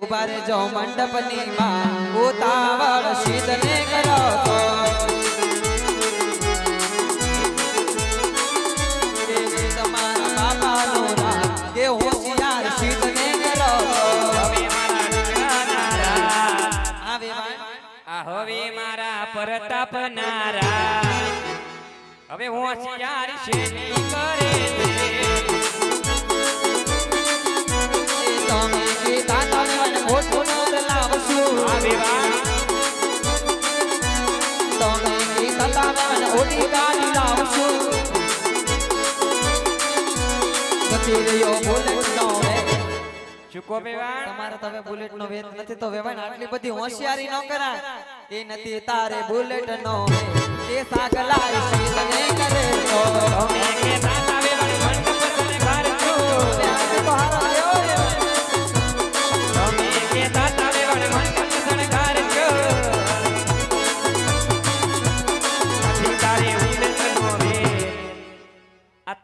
ઉભારે જો મંડપની માં ઉતાવળ શીતને કરો તમારા બાપાનો રાજ કે હોશિયાર શીતને કરો હવે મારા પરતાપનારા હવે હોશિયાર છે કરે તમે કીધા તમે મોટો નર લાવશું તમે કીધા તમે ઓટી ગાડી લાવશું ગતિ રહ્યો બુલેટ નો ચૂકો વેવાણ તમારે તમે બુલેટ નો વેત નથી તો વેવાણ આટલી બધી હોશિયારી ન કરા એ નથી તારે બુલેટ નો એ સાગલા શીતને કરે તો તમે કે તાતા વેવાણ મંડપ પર ઘર છો તો હારો દેવો તમે કે તાતા વેવાણ મંડપ પર ઘર છો તારે ઉલેસ નો વે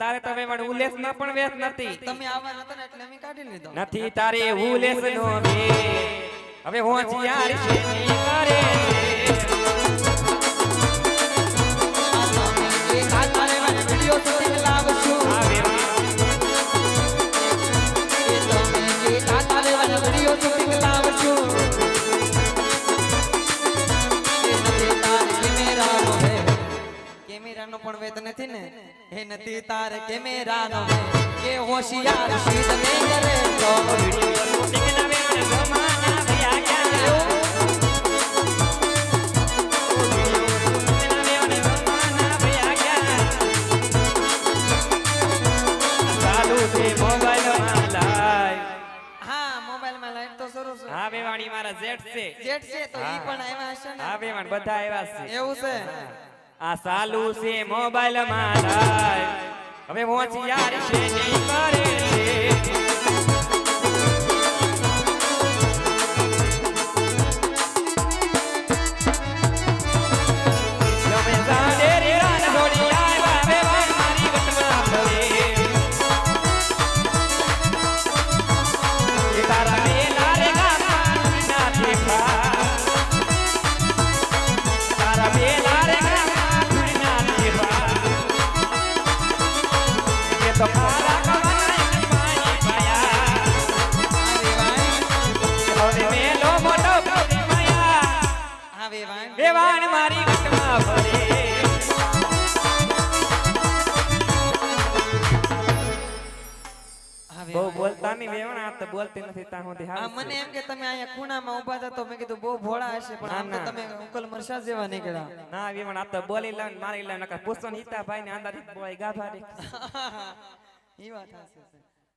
તારે તો વેવાણ ઉલેસ ના પણ વેત નથી તમે આવા નતા ને એટલે અમે કાઢી લીધો નથી તારે ઉલેસ નો વે હવે હોશિયાર છે કરે કેમેરાનો પણ વેત નથી ને એ નથી તારે કેમેરાનો કે હોશિયાર શીતને કરે તો શૂટિંગ ના વેણ જમાના ભયા ગયા હા બેવાણી મારા જેટ છે જેટ છે તો ઈ પણ આવ્યા હશે ને હા બેવાણ બધા આવ્યા છે એવું છે આ સાલુ છે મોબાઈલ માં હવે હોશિયાર છે નહીં કરે છે તમે જાડે રે રાન છોડી આવ્યા બેવાણ મારી વટમાં ભલે એ તારા બેલા રે ગામમાં ના દેખા તારા બેલા રે ગામમાં ના દેખા એ તો મારા કમાઈ પાણી પાયા હવે મેલો મોટો કરી માયા હા વેવાણ બેવાણ મારી વટમાં ભલે બહુ બોલતા નહીં વેવાણ આ તો બોલતી નથી તા હું આ મને એમ કે તમે અહીંયા ખૂણામાં ઊભા હતા તો મેં કીધું બહુ ભોળા હશે પણ આમ તો તમે ઉકલ મરસા જેવા નીકળ્યા ના વેવાણ આ તો બોલી લાવ મારી લાવ નકા પૂછો ને હિતા ભાઈ ને આંદાથી બોય ગાભા દે ઈ વાત હશે